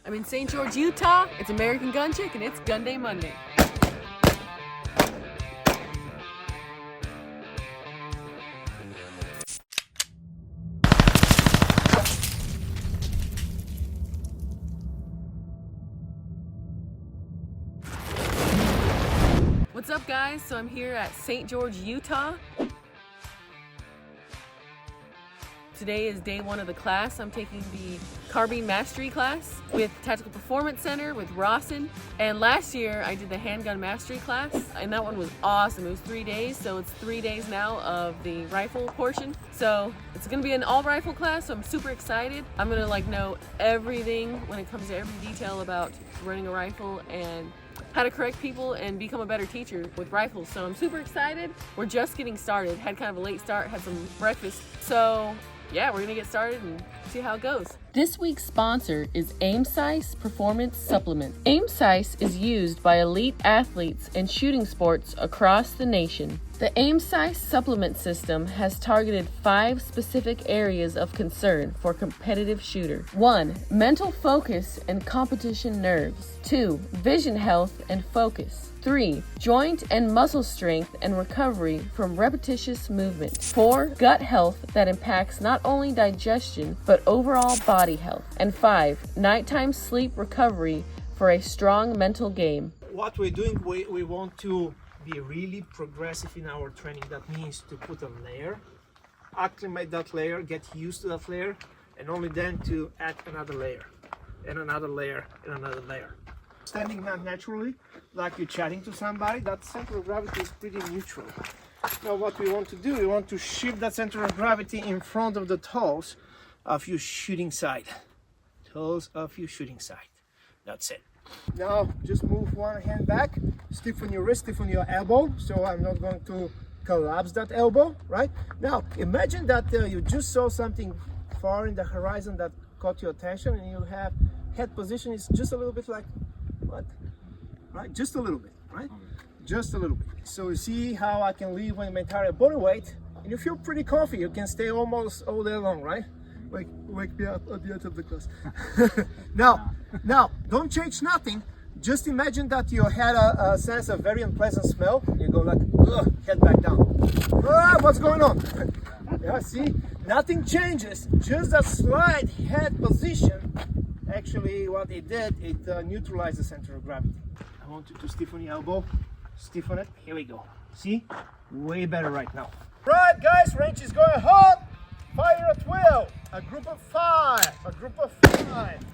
I'm in St. George, Utah. It's American Gun Chick and it's Gun Day Monday. What's up, guys? So I'm here at St. George, Utah. Today is day one of the class. I'm taking the Carbine Mastery class with Tactical Performance Center with Rawson. And last year I did the Handgun Mastery class, and that one was awesome. It was 3 days, so it's 3 days now of the rifle portion. So it's gonna be an all rifle class, so I'm super excited. I'm gonna know everything when it comes to every detail about running a rifle and how to correct people and become a better teacher with rifles. So I'm super excited. We're just getting started. Had kind of a late start, had some breakfast. So yeah, we're gonna get started and see how it goes. This week's sponsor is AimSice Performance Supplement. AimSice is used by elite athletes in shooting sports across the nation. The AimSice supplement system has targeted 5 specific areas of concern for competitive shooter. 1. Mental focus and competition nerves. 2. Vision health and focus. 3. Joint and muscle strength and recovery from repetitious movement. 4. Gut health that impacts not only digestion but overall body health. And 5. Nighttime sleep recovery for a strong mental game. What we're doing, we want to be really progressive in our training. That means to put a layer, acclimate that layer, get used to that layer, and only then to add another layer and another layer and another layer. Standing not naturally, like you're chatting to somebody, that center of gravity is pretty neutral. Now what we want to do, we want to shift that center of gravity in front of the toes of your shooting side. Toes of your shooting side. That's it. Now just move one hand back, stiffen your wrist, stiffen your elbow, so I'm not going to collapse that elbow, right? Now imagine that you just saw something far in the horizon that caught your attention, and you have head position is just a little bit like what? Right? Just a little bit, right? Just a little bit. So you see how I can leave my entire body weight, and you feel pretty comfy. You can stay almost all day long, right? Wake me up at the end of the class. Now, don't change nothing. Just imagine that you had a sense of very unpleasant smell. You go like, ugh, head back down. What's going on? Yeah, see, nothing changes. Just a slight head position. Actually, what it did, it neutralized the center of gravity. I want you to stiffen your elbow. Stiffen it. Here we go. See? Way better right now. Right, guys, range is going hot. Fire at will. A group of 5. A group of 5.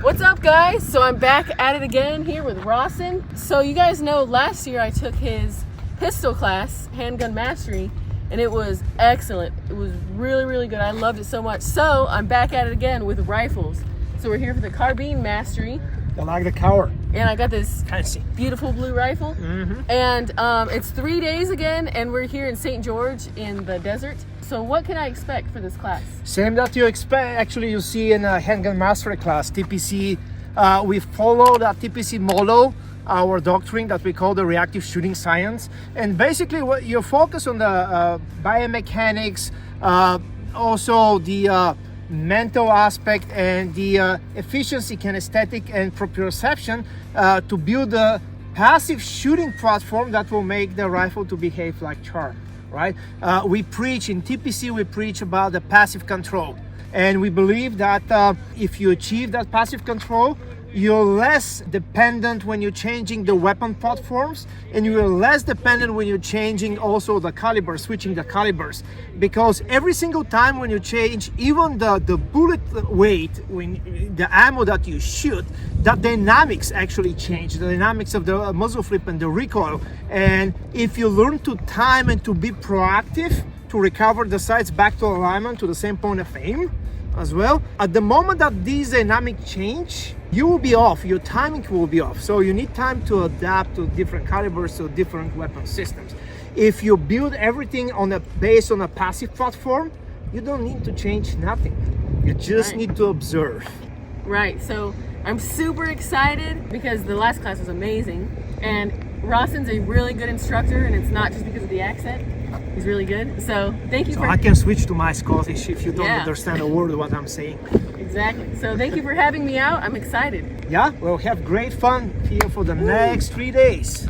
What's up, guys? So I'm back at it again here with Rawson. So you guys know last year I took his pistol class, Handgun Mastery, and it was excellent. It was really, really good. I loved it so much. So I'm back at it again with rifles. So we're here for the Carbine Mastery. I like the color. And I got this Fancy. beautiful blue rifle. And it's 3 days again, and we're here in St. George in the desert. So what can I expect for this class? Same that you expect, actually, you see in a Handgun Mastery class, TPC. We follow that TPC model, our doctrine that we call the reactive shooting science. And basically what you focus on the biomechanics, also the mental aspect and the efficiency, kinesthetic and proprioception to build a passive shooting platform that will make the rifle to behave like charm, right? We preach in TPC, we preach about the passive control. And we believe that if you achieve that passive control, you're less dependent when you're changing the weapon platforms, and you're less dependent when you're changing also the caliber, switching the calibers. Because every single time when you change even the bullet weight, when the ammo that you shoot, the dynamics actually change, the dynamics of the muzzle flip and the recoil. And if you learn to time and to be proactive, to recover the sights back to alignment, to the same point of aim as well, at the moment that these dynamics change, you will be off, your timing will be off. So you need time to adapt to different calibers, to different weapon systems. If you build everything based on a passive platform, you don't need to change nothing. You just need to observe. Right, so I'm super excited because the last class was amazing, and Rawson's a really good instructor, and it's not just because of the accent. He's really good. So thank you So for... I can switch to my Scottish if you don't Yeah. understand a word of what I'm saying. Exactly. So thank you for having me out. I'm excited. Yeah, we'll have great fun here for the next 3 days.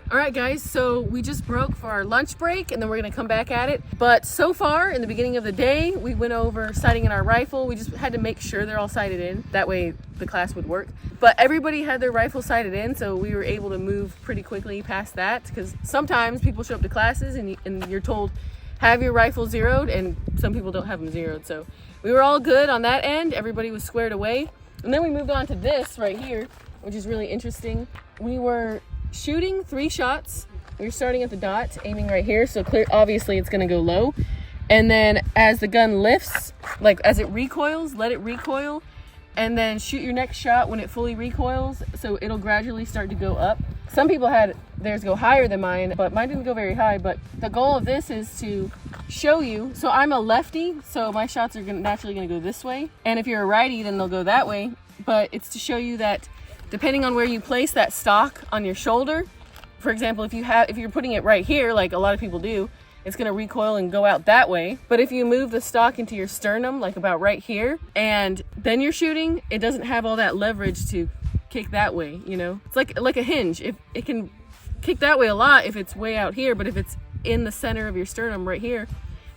All right, guys, so we just broke for our lunch break, and then we're gonna come back at it. But so far, in the beginning of the day, we went over sighting in our rifle. We just had to make sure they're all sighted in. That way the class would work. But everybody had their rifle sighted in, so we were able to move pretty quickly past that, because sometimes people show up to classes and you're told, have your rifle zeroed, and some people don't have them zeroed. So we were all good on that end. Everybody was squared away. And then we moved on to this right here, which is really interesting. We were shooting 3 shots. We're starting at the dot, aiming right here, so clear. Obviously it's gonna go low, and then as the gun lifts, like as it recoils, let it recoil, and then shoot your next shot when it fully recoils, so it'll gradually start to go up. Some people had theirs go higher than mine, but mine didn't go very high. But the goal of this is to show you, so I'm a lefty, so my shots are naturally gonna go this way, and if you're a righty, then they'll go that way. But it's to show you that depending on where you place that stock on your shoulder, for example, if you're putting it right here, like a lot of people do, it's gonna recoil and go out that way. But if you move the stock into your sternum, like about right here, and then you're shooting, it doesn't have all that leverage to kick that way, you know? It's like a hinge. If it can kick that way a lot if it's way out here, but if it's in the center of your sternum right here,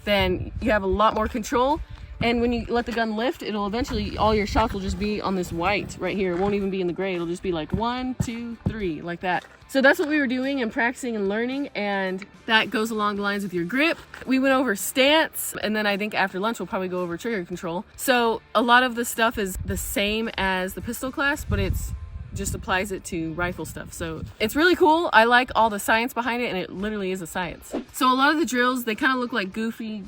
then you have a lot more control. And when you let the gun lift, it'll eventually, all your shots will just be on this white right here. It won't even be in the gray. It'll just be like 1, 2, 3, like that. So that's what we were doing and practicing and learning, and that goes along the lines with your grip. We went over stance, and then I think after lunch we'll probably go over trigger control. So a lot of the stuff is the same as the pistol class, but it's just applies it to rifle stuff. So it's really cool. I like all the science behind it, and it literally is a science. So a lot of the drills, they kind of look like goofy,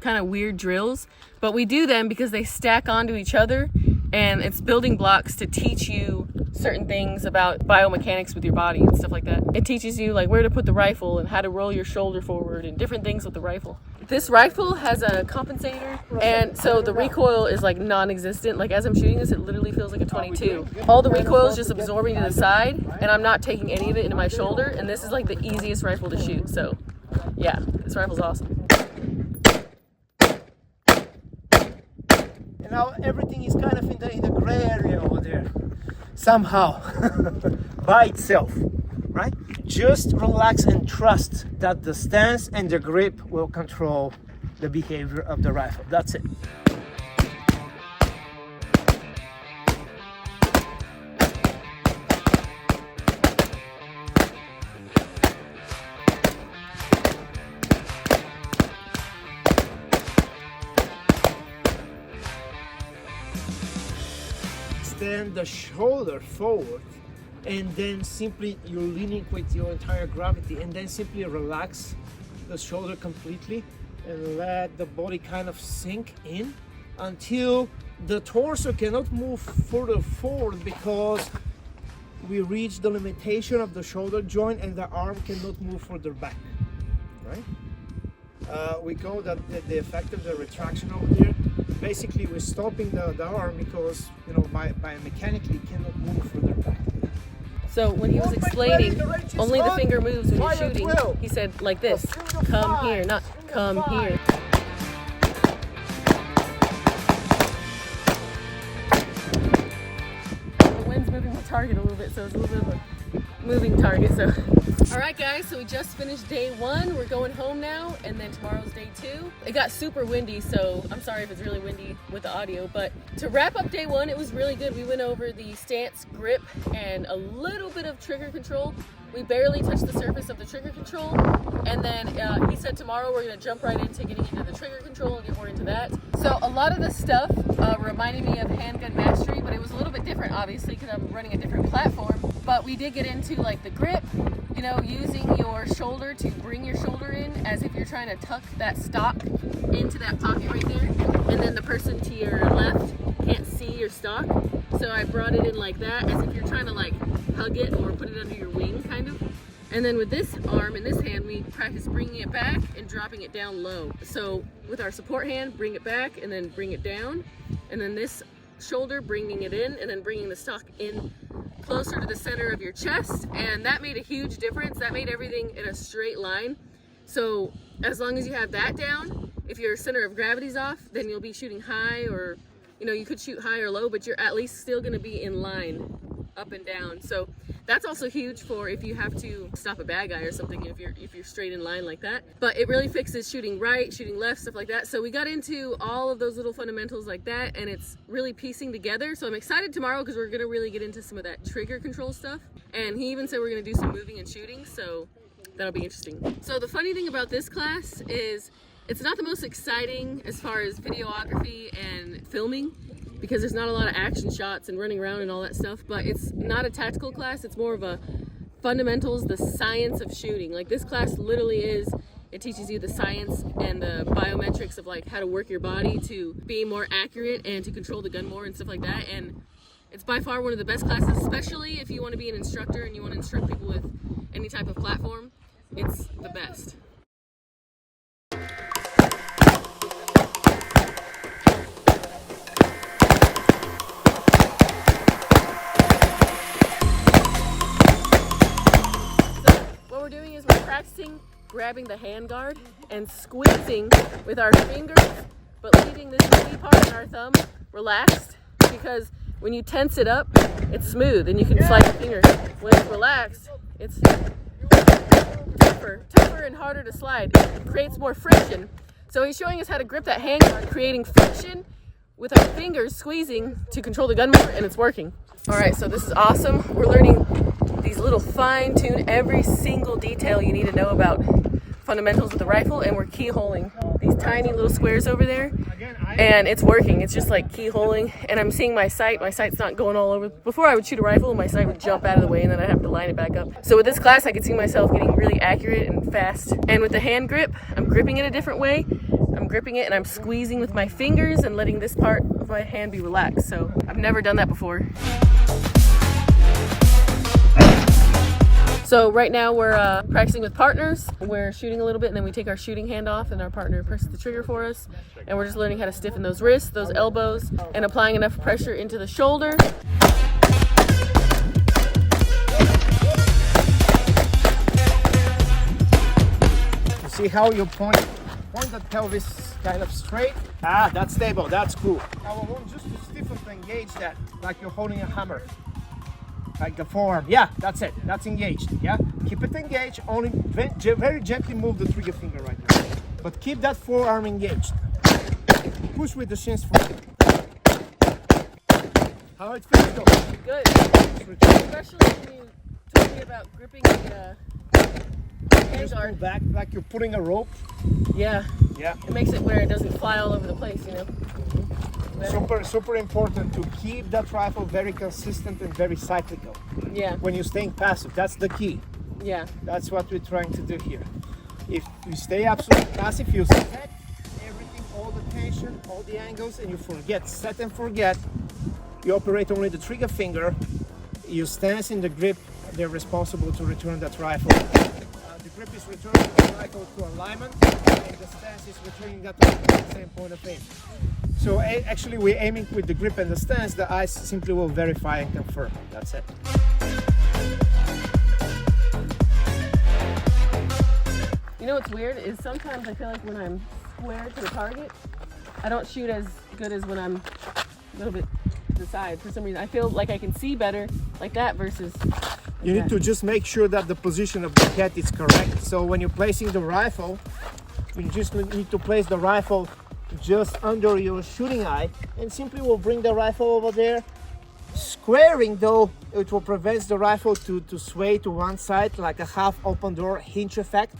kind of weird drills, but we do them because they stack onto each other, and it's building blocks to teach you certain things about biomechanics with your body and stuff like that. It teaches you like where to put the rifle and how to roll your shoulder forward and different things with the rifle. This rifle has a compensator, and so the recoil is like non-existent. Like as I'm shooting this, it literally feels like a 22. All the recoil is just absorbing to the side, and I'm not taking any of it into my shoulder, and this is like the easiest rifle to shoot. So yeah, this rifle's awesome. And now everything is kind of in the gray area over there. Somehow, by itself, right? Just relax and trust that the stance and the grip will control the behavior of the rifle. That's it. Extend the shoulder forward, and then simply you're leaning with your entire gravity, and then simply relax the shoulder completely and let the body kind of sink in until the torso cannot move further forward because we reach the limitation of the shoulder joint and the arm cannot move further back, right? We call that the effect of the retraction over there. Basically, we're stopping the arm because, you know, by mechanically cannot move further back. So when he was explaining, only the finger moves when you're shooting. He said like this, come here, not come here. The wind's moving the target a little bit, so it's a little bit of a moving target. So, all right, guys. So we just finished day 1. We're going home now, and then tomorrow's day 2. It got super windy, so I'm sorry if it's really windy with the audio. But to wrap up day 1, it was really good. We went over the stance, grip, and a little bit of trigger control. We barely touched the surface of the trigger control, and then he said tomorrow we're going to jump right into getting into the trigger control and get more into that. So a lot of the stuff reminded me of handgun mastery, but it was a little bit different, obviously, because I'm running a different platform. But we did get into like the grip, you know, using your shoulder to bring your shoulder in as if you're trying to tuck that stock into that pocket right there, and then the person to your left can't see your stock. So I brought it in like that, as if you're trying to like hug it or put it under your wing, kind of. And then with this arm and this hand, we practice bringing it back and dropping it down low. So with our support hand, bring it back and then bring it down. And then this shoulder, bringing it in and then bringing the stock in closer to the center of your chest. And that made a huge difference. That made everything in a straight line. So as long as you have that down, if your center of gravity's off, then you'll be shooting high, or you could shoot high or low, but you're at least still going to be in line up and down. So that's also huge for if you have to stop a bad guy or something, if you're straight in line like that. But it really fixes shooting right, shooting left, stuff like that. So we got into all of those little fundamentals like that, and it's really piecing together. So I'm excited tomorrow because we're going to really get into some of that trigger control stuff. And he even said we're going to do some moving and shooting, so that'll be interesting. So the funny thing about this class is it's not the most exciting as far as videography and filming, because there's not a lot of action shots and running around and all that stuff, but it's not a tactical class. It's more of a fundamentals, the science of shooting. Like this class literally is, it teaches you the science and the biometrics of like how to work your body to be more accurate and to control the gun more and stuff like that. And it's by far one of the best classes, especially if you want to be an instructor and you want to instruct people with any type of platform. It's the best. We're doing is we're practicing grabbing the hand guard and squeezing with our fingers, but leaving this pinky part in our thumb relaxed, because when you tense it up, it's smooth and you can slide your finger. When it's relaxed, it's tougher and harder to slide. It creates more friction. So he's showing us how to grip that hand guard, creating friction with our fingers squeezing to control the gun more, and it's working. All right, so this is awesome. We're learning these little fine-tune every single detail you need to know about fundamentals with the rifle, and we're keyholing these tiny little squares over there, and it's working. It's just like keyholing, and I'm seeing my sight. My sight's not going all over. Before I would shoot a rifle, my sight would jump out of the way, and then I'd have to line it back up. So with this class, I could see myself getting really accurate and fast. And with the hand grip, I'm gripping it a different way. I'm gripping it and I'm squeezing with my fingers and letting this part of my hand be relaxed. So I've never done that before. So right now we're practicing with partners. We're shooting a little bit and then we take our shooting hand off and our partner presses the trigger for us. And we're just learning how to stiffen those wrists, those elbows, and applying enough pressure into the shoulder. You see how you point the pelvis kind of straight? Ah, that's stable, that's cool. Now I want just to stiffen to engage that, like you're holding a hammer. Like the forearm, yeah, that's it, that's engaged, yeah? Keep it engaged, only very gently move the trigger finger right now. But keep that forearm engaged. Push with the shins forward. How it feels though? Good. Especially when you told me about gripping the hand pull guard. back like you're putting a rope. Yeah. Yeah. It makes it where it doesn't fly all over the place, you know? Super important to keep that rifle very consistent and very cyclical. Yeah. When you're staying passive, that's the key. Yeah. That's what we're trying to do here. If you stay absolutely passive, you set everything, all the tension, all the angles, and you forget, set and forget. You operate only the trigger finger. You stance in the grip, they're responsible to return that rifle. The grip is returning the rifle to alignment, and the stance is returning that rifle to the same point of aim. So actually we're aiming with the grip and the stance, the eyes simply will verify and confirm. That's it. You know what's weird is sometimes I feel like when I'm square to the target, I don't shoot as good as when I'm a little bit to the side. For some reason, I feel like I can see better like that versus You need to just make sure that the position of the head is correct. So when you're placing the rifle, you just need to place the rifle just under your shooting eye, and simply will bring the rifle over there. Squaring though, it will prevent the rifle to sway to one side like a half open door hinge effect,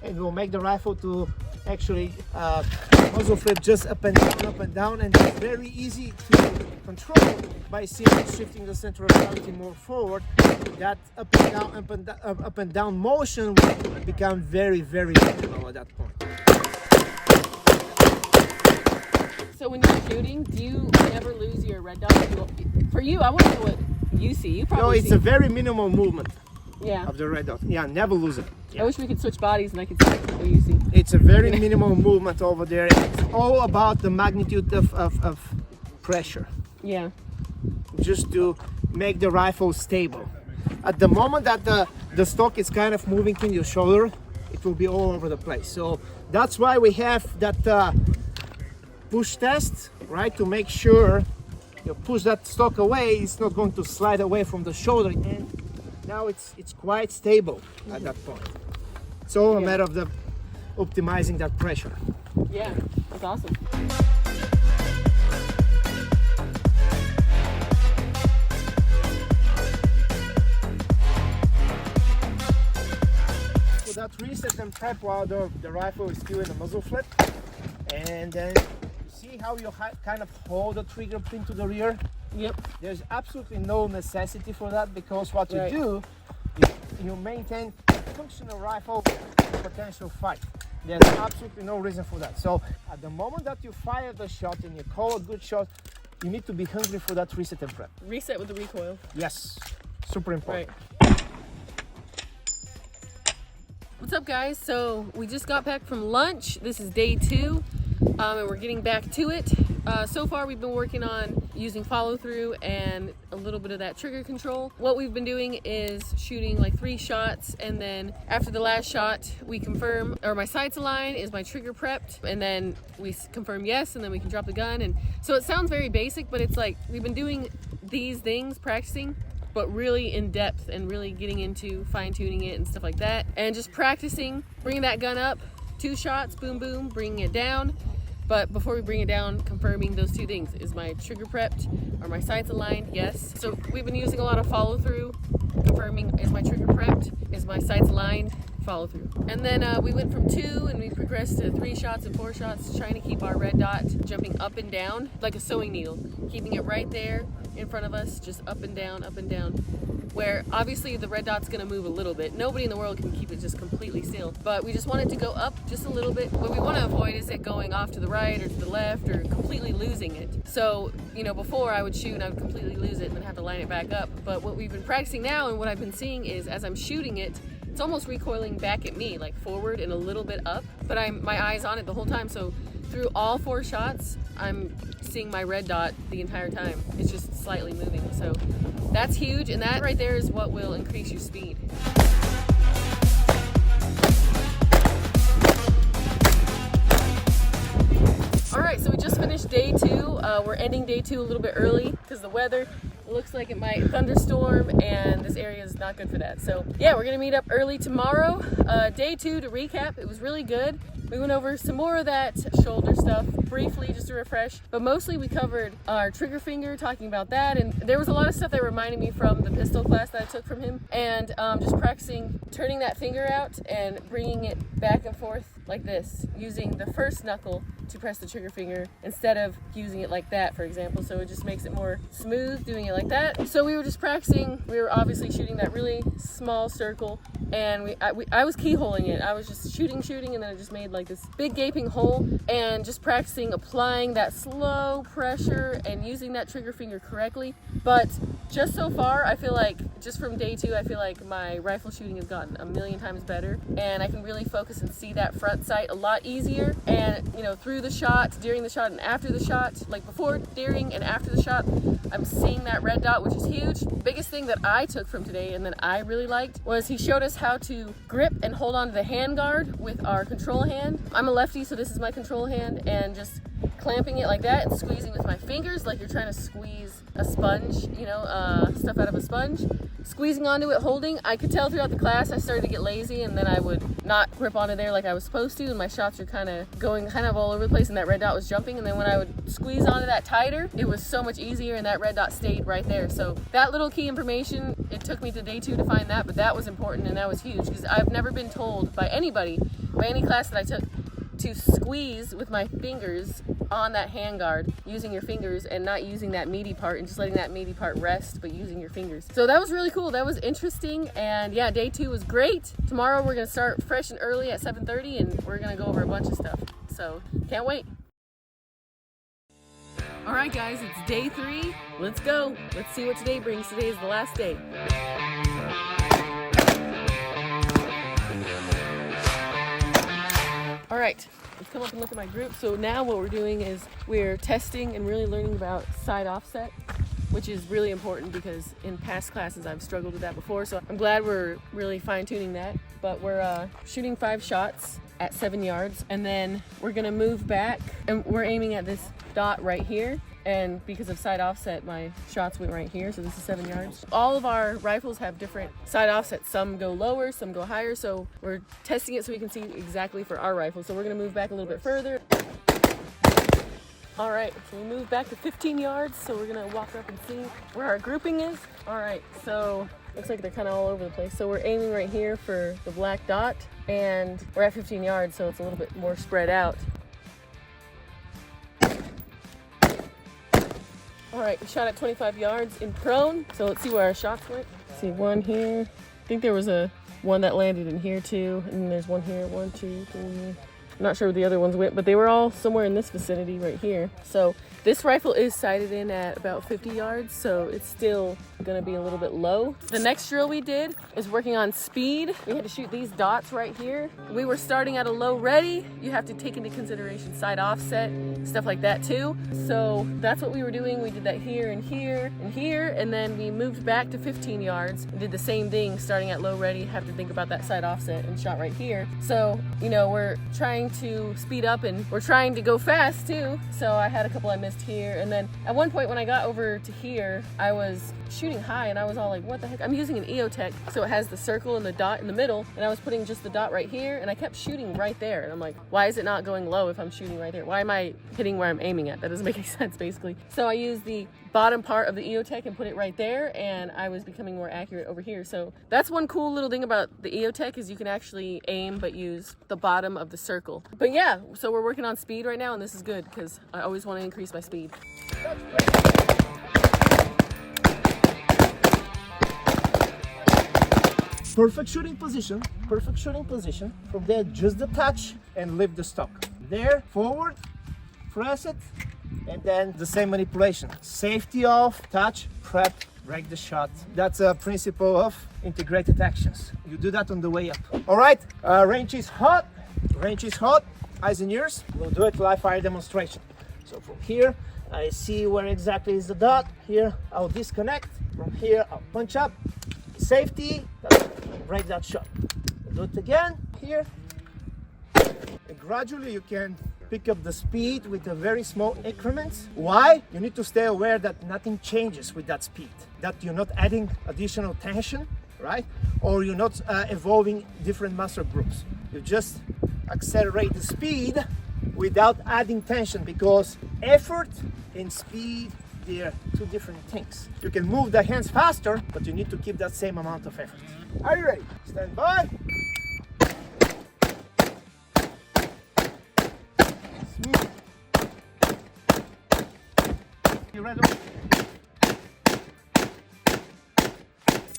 and will make the rifle to actually muzzle flip just up and down, and it's very easy to control by simply shifting the center of gravity more forward. That up and down motion will become very minimal at that point. So when you're shooting, do you ever lose your red dot? For you, I want to know what you see. You No, probably it's see. a very minimal movement Yeah. of the red dot. Yeah, never lose it. I wish we could switch bodies and I could see what you see. It's a very minimal movement over there. It's all about the magnitude of pressure, Yeah. just to make the rifle stable. At the moment that the stock is kind of moving in your shoulder, it will be all over the place. So that's why we have that push test, right? To make sure you push that stock away, it's not going to slide away from the shoulder. And now it's quite stable at that point. It's all a matter of the optimizing that pressure. Yeah, that's awesome. So that reset and prep while the rifle is still in the muzzle flip. And then you see how you kind of hold the trigger pin to the rear? Yep. There's absolutely no necessity for that, because what you Right. do is you maintain a functional rifle potential fight. There's absolutely no reason for that. So at the moment that you fire the shot and you call a good shot, you need to be hungry for that reset and prep. Reset with the recoil. Yes, super important. Right. What's up, guys? So we just got back from lunch. This is day 2, and we're getting back to it. So far we've been working on using follow through and a little bit of that trigger control. What we've been doing is shooting like 3 shots, and then after the last shot we confirm, or my sights align, is my trigger prepped, and then we confirm yes, and then we can drop the gun. And so it sounds very basic, but it's like we've been doing these things, practicing, but really in depth and really getting into fine-tuning it and stuff like that, and just practicing bringing that gun up, 2 shots, boom boom, bringing it down. But before we bring it down, confirming those 2 things: is my trigger prepped, are my sights aligned? Yes. So we've been using a lot of follow through, confirming, is my trigger prepped, is my sights aligned, follow through. And then we went from 2 and we progressed to 3 shots and 4 shots, trying to keep our red dot jumping up and down like a sewing needle, keeping it right there in front of us, just up and down, where obviously the red dot's gonna move a little bit. Nobody in the world can keep it just completely still, but we just want it to go up just a little bit. What we want to avoid is it going off to the right or to the left or completely losing it. So, you know, before I would shoot and I would completely lose it and then have to line it back up. But what we've been practicing now and what I've been seeing is, as I'm shooting it, it's almost recoiling back at me, like forward and a little bit up, but my eye's on it the whole time. So through all 4 shots, I'm seeing my red dot the entire time. It's just slightly moving. So that's huge, and that right there is what will increase your speed. All right, so we just finished day 2. We're ending day 2 a little bit early because the weather looks like it might thunderstorm, and this area is not good for that. So yeah, we're gonna meet up early tomorrow. Day 2, to recap, it was really good. We went over some more of that shoulder stuff briefly just to refresh, but mostly we covered our trigger finger, talking about that, and there was a lot of stuff that reminded me from the pistol class that I took from him, and just practicing turning that finger out and bringing it back and forth like this, using the first knuckle to press the trigger finger instead of using it like that, for example. So it just makes it more smooth doing it like that. So we were just practicing. We were obviously shooting that really small circle, and I was keyholing it. I was just shooting, and then it just made like this big gaping hole, and just practicing applying that slow pressure and using that trigger finger correctly. But just so far, I feel like just from day 2, I feel like my rifle shooting has gotten a million times better, and I can really focus and see that front sight a lot easier. And you know, through the shot, during the shot, and after the shot, like before, during, and after the shot, I'm seeing that red dot, which is huge. Biggest thing that I took from today and that I really liked was he showed us how to grip and hold on to the hand guard with our control hand. I'm a lefty, so this is my control hand, and just clamping it like that and squeezing with my fingers like you're trying to squeeze a sponge, you know, stuff out of a sponge. Squeezing onto it, holding. I could tell throughout the class I started to get lazy, and then I would not grip onto there like I was supposed to, and my shots were kind of going kind of all over the place, and that red dot was jumping. And then when I would squeeze onto that tighter, it was so much easier, and that red dot stayed right there. So that little key information, it took me to day 2 to find that, but that was important, and that was huge, because I've never been told by anybody, by any class that I took, to squeeze with my fingers on that handguard, using your fingers and not using that meaty part and just letting that meaty part rest, but using your fingers. So that was really cool. That was interesting. And yeah, day 2 was great. Tomorrow we're going to start fresh and early at 7:30, and we're going to go over a bunch of stuff. So can't wait. All right, guys, it's day 3. Let's go. Let's see what today brings. Today is the last day. All right, let's come up and look at my group. So now what we're doing is we're testing and really learning about side offset, which is really important because in past classes I've struggled with that before. So I'm glad we're really fine-tuning that. But we're shooting 5 shots at 7 yards, and then we're gonna move back, and we're aiming at this dot right here. And because of side offset, my shots went right here, so this is 7 yards. All of our rifles have different side offsets. Some go lower, some go higher, so we're testing it so we can see exactly for our rifle. So we're gonna move back a little bit further. All right, so we moved back to 15 yards, so we're gonna walk up and see where our grouping is. All right, so looks like they're kind of all over the place. So we're aiming right here for the black dot, and we're at 15 yards, so it's a little bit more spread out. All right, we shot at 25 yards in prone, so let's see where our shots went. See one here. I think there was one that landed in here too, and then there's one here, 1, 2, 3. I'm not sure where the other ones went, but they were all somewhere in this vicinity right here. So this rifle is sighted in at about 50 yards, so it's still gonna be a little bit low. The next drill we did is working on speed. We had to shoot these dots right here. We were starting at a low ready. You have to take into consideration side offset, stuff like that too. So that's what we were doing. We did that here and here and here, and then we moved back to 15 yards and did the same thing, starting at low ready, have to think about that side offset, and shot right here. So, you know, we're trying to speed up and we're trying to go fast too. So I had a couple I missed here, and then at one point when I got over to here, I was shooting high and I was all like, what the heck? I'm using an EOTech, so it has the circle and the dot in the middle, and I was putting just the dot right here, and I kept shooting right there, and I'm like, why is it not going low if I'm shooting right there? Why am I hitting where I'm aiming at? That doesn't make any sense, basically. So I used the bottom part of the EOTech and put it right there, and I was becoming more accurate over here. So that's one cool little thing about the EOTech, is you can actually aim but use the bottom of the circle. But yeah, so we're working on speed right now, and this is good because I always want to increase my speed. Perfect shooting position, perfect shooting position. From there, just the touch and lift the stock. There, forward, press it, and then the same manipulation. Safety off, touch, prep, break the shot. That's a principle of integrated actions. You do that on the way up. All right, range is hot, eyes and ears. We'll do it live fire demonstration. So from here, I see where exactly is the dot. Here, I'll disconnect. From here, I'll punch up. Safety, break that shot. We'll do it again here. And gradually you can pick up the speed with a very small increments. Why? You need to stay aware that nothing changes with that speed, that you're not adding additional tension, right? Or you're not evolving different muscle groups. You just accelerate the speed without adding tension, because effort and speed, they're two different things. You can move the hands faster, but you need to keep that same amount of effort. Are you ready? Stand by. Smooth. You ready?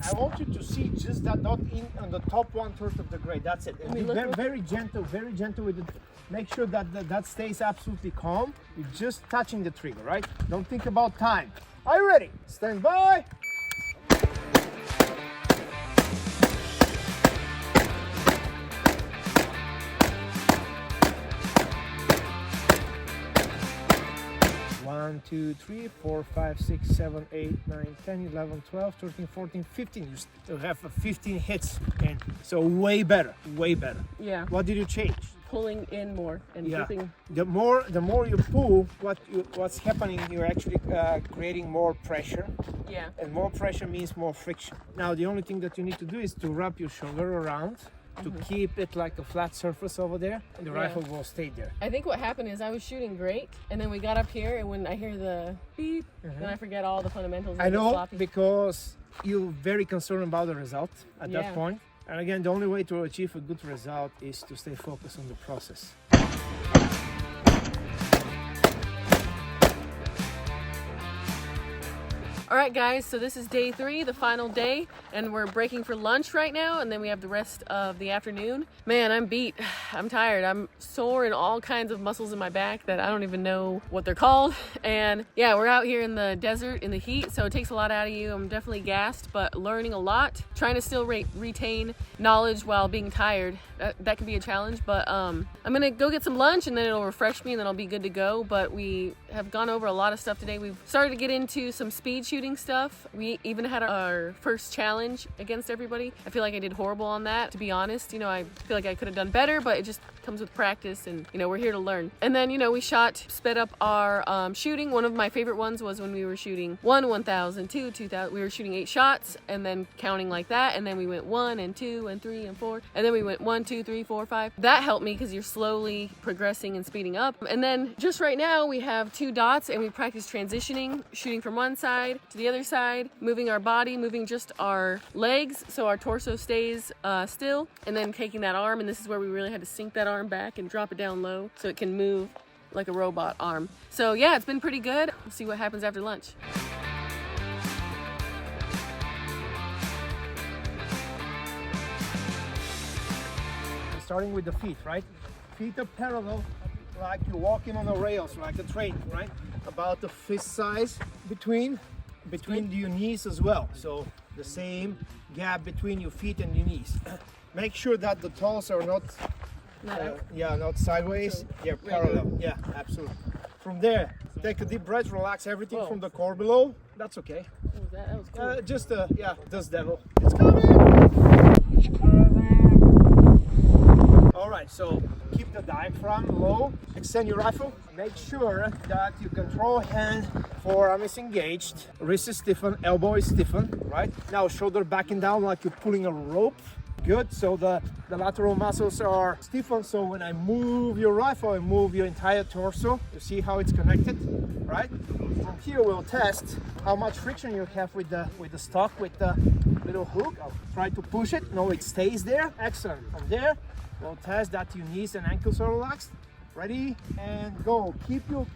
I want you to see just that dot in on the top 1/3 of the grade. That's it. And be very gentle with it. Make sure that that stays absolutely calm. You're just touching the trigger, right? Don't think about time. Are you ready? Stand by. One, 2, 3, 4, 5, 6, 7, 8, 9, 10, 11, 12, 13, 14, 15. You still have 15 hits, and so way better. Yeah. What did you change? Pulling in more and gripping. The more you pull, what's happening? You're actually creating more pressure. Yeah. And more pressure means more friction. Now the only thing that you need to do is to wrap your shoulder around to keep it like a flat surface over there, and the rifle will stay there. I think what happened is I was shooting great, and then we got up here, and when I hear the beep, then I forget all the fundamentals. I know, because you're very concerned about the result at that point. And again, the only way to achieve a good result is to stay focused on the process. All right, guys, so this is day 3, the final day, and we're breaking for lunch right now, and then we have the rest of the afternoon. Man, I'm beat. I'm tired. I'm sore in all kinds of muscles in my back that I don't even know what they're called. And yeah, we're out here in the desert in the heat, so it takes a lot out of you. I'm definitely gassed, but learning a lot, trying to still retain knowledge while being tired. That can be a challenge, but I'm gonna go get some lunch and then it'll refresh me and then I'll be good to go. But we have gone over a lot of stuff today. We've started to get into some speed shooting stuff. We even had our first challenge against everybody. I feel like I did horrible on that, to be honest. You know, I feel like I could have done better, but it just comes with practice, and you know, we're here to learn. And then, you know, we sped up our shooting. One of my favorite ones was when we were shooting 1,000, 2,000. We were shooting 8 shots and then counting like that, and then we went 1 and 2 and 3 and 4, and then we went 1, 2, 3, 4, 5. That helped me because you're slowly progressing and speeding up. And then just right now we have 2 dots, and we practice transitioning, shooting from one side to the other side, moving our body, moving just our legs so our torso stays still, and then taking that arm, and this is where we really had to sink that arm back and drop it down low so it can move like a robot arm. So yeah, it's been pretty good. We'll see what happens after lunch. Starting with the feet, right? Feet are parallel, like you're walking on the rails, like a train, right? About the fist size between your knees as well. So the same gap between your feet and your knees. Make sure that the toes are not sideways. Yeah, parallel. Yeah, absolutely. From there, take a deep breath, relax everything from the core below. That's okay. What was that? That was cool. Just this devil. It's coming. All right, so keep the diaphragm low, extend your rifle, make sure that your control hand, forearm is engaged, wrist is stiffened, elbow is stiffened, right? Now shoulder backing down like you're pulling a rope. Good, so the lateral muscles are stiffened, so when I move your rifle, I move your entire torso. You see how it's connected, right? From here we'll test how much friction you have with the stock, with the little hook. I'll try to push it. No, it stays there. Excellent. From there, we'll test that your knees and ankles are relaxed. Ready, and go. Keep your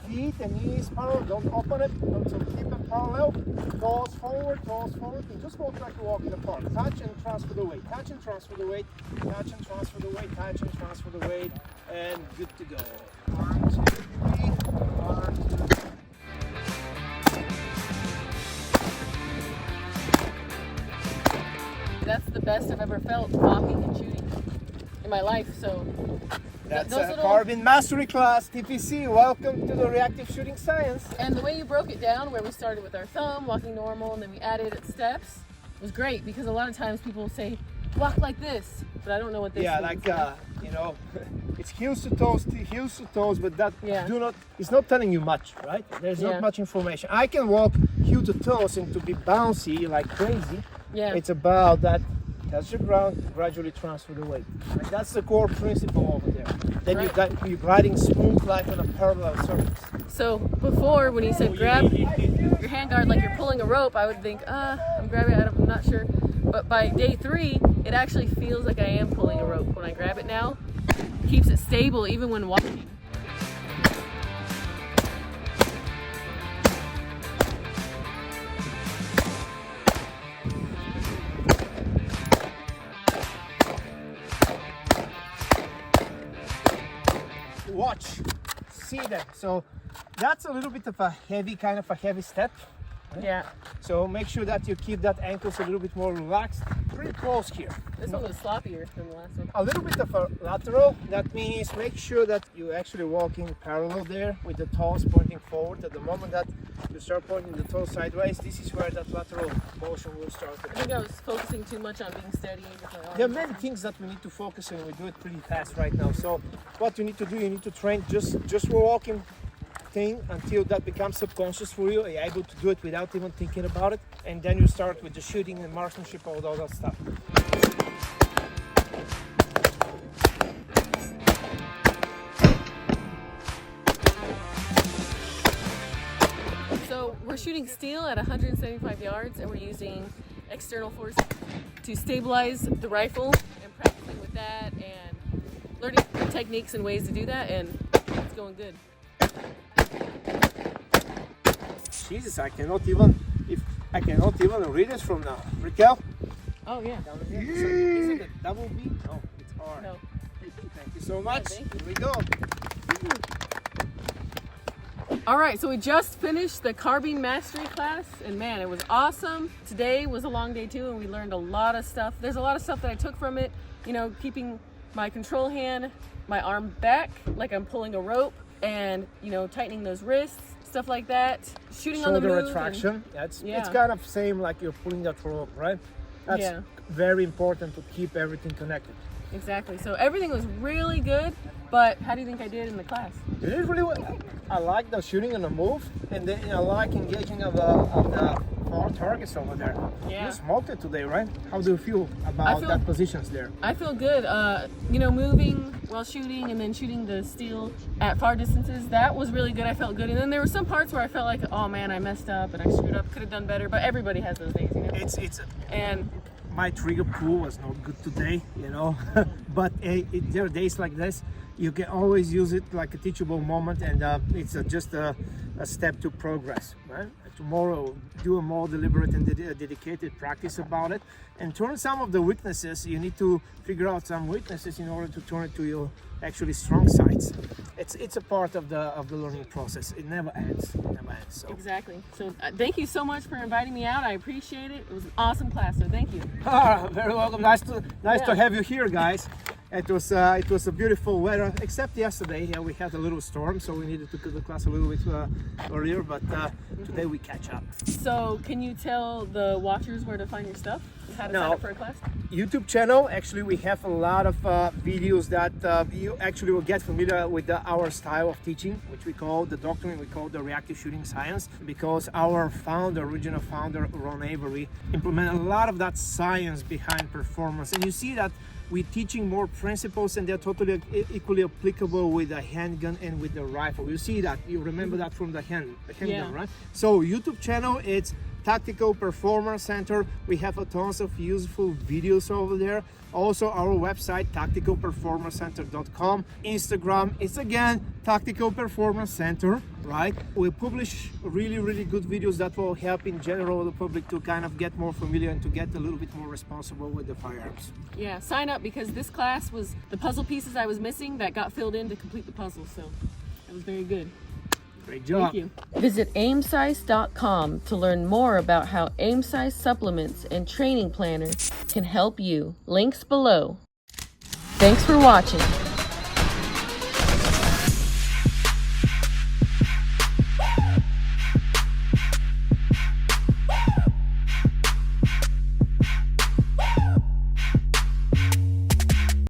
feet and knees parallel. Don't open it. So keep them parallel. Toes forward, and just walk like you're walking in the park. Touch and transfer the weight. Touch and transfer the weight. Touch and transfer the weight. Touch and transfer the weight. And good to go. 1, 2, 3. 1, 2. That's the best I've ever felt walking and shooting in my life. So that's a Carbine Mastery class, TPC. Welcome to the reactive shooting science. And the way you broke it down, where we started with our thumb, walking normal, and then we added steps, was great, because a lot of times people say, walk like this, but I don't know what this means. Like, you know, it's heels to toes, but that it's not telling you much, right? There's not much information. I can walk heel to toes and to be bouncy like crazy. Yeah. It's about that. Touch the ground, gradually transfer the weight. Like, that's the core principle over there. Then you're gliding smooth like on a parallel surface. So before, when you said grab your handguard like you're pulling a rope, I would think, I'm grabbing it, I'm not sure. But by day 3, it actually feels like I am pulling a rope. When I grab it now, it keeps it stable even when walking. Watch, see that. So that's a little bit of a heavy step. Right? Yeah. So make sure that you keep that ankles a little bit more relaxed. Pretty close here. This one was sloppier than the last one. A little bit of a lateral. That means make sure that you actually walking parallel there with the toes pointing forward. At the moment that you start pointing the toes sideways, this is where that lateral motion will start. I think I was focusing too much on being steady. There are many things that we need to focus on. We do it pretty fast right now. So what you need to do, you need to train just for walking thing until that becomes subconscious for you. You're able to do it without even thinking about it, and then you start with the shooting and marksmanship, all that stuff. So we're shooting steel at 175 yards, and we're using external force to stabilize the rifle, and practicing with that and learning techniques and ways to do that, and it's going good. Jesus, I cannot even I cannot even read it from now. Raquel? Oh yeah. Is it a double B? No, it's R. No. Thank you so much. thank you. Here we go. All right, so we just finished the carbine mastery class, and man, it was awesome. Today was a long day too, and we learned a lot of stuff. There's a lot of stuff that I took from it, you know, keeping my control hand, my arm back like I'm pulling a rope, and you know, tightening those wrists, stuff like that. Shooting on the Shoulder move. retraction. It's Yeah. kind of same like you're pulling that rope, right? That's Yeah. very important to keep everything connected. Exactly. So everything was really good, but how do you think I did in the class? You did really well. I like the shooting on the move, and then I like engaging of the far targets over there. Yeah. You smoked it today, right? How do you feel about that positions there? I feel good. You know, moving while shooting and then shooting the steel at far distances, that was really good. I felt good. And then there were some parts where I felt like, oh man, I messed up and I screwed up, could have done better, but everybody has those days, you know? And my trigger pull was not good today, you know, but there are days like this. You can always use it like a teachable moment, and it's just a step to progress, right? Tomorrow, do a more deliberate and dedicated practice about it, and turn some of the weaknesses. You need to figure out some weaknesses in order to turn it to your actually strong sides. It's a part of the learning process. It never ends. It never ends. So. exactly. So thank you so much for inviting me out. I appreciate it. It was an awesome class. So thank you. Very welcome. Nice to have you here, guys. It was a beautiful weather, except yesterday. Yeah, we had a little storm, so we needed to do the class a little bit earlier. But today we catch up. So can you tell the watchers where to find your stuff? How to sign up for a class? YouTube channel. Actually, we have a lot of videos that you actually will get familiar with our style of teaching, which we call the doctrine. We call the reactive shooting science, because our original founder, Ron Avery, implemented a lot of that science behind performance. And you see that we're teaching more principles, and they're totally equally applicable with the handgun and with the rifle. You see that, you remember that from the handgun, right? So YouTube channel, it's Tactical Performance Center. We have a tons of useful videos over there. Also our website, tacticalperformancecenter.com. Instagram, it's again Tactical Performance Center, right? We publish really good videos that will help in general the public to kind of get more familiar and to get a little bit more responsible with the firearms. Yeah, sign up, because this class was the puzzle pieces I was missing that got filled in to complete the puzzle. So it was very good. Great job. Thank you. Visit aimsize.com to learn more about how AimSize supplements and training planners can help you. Links below. Thanks for watching.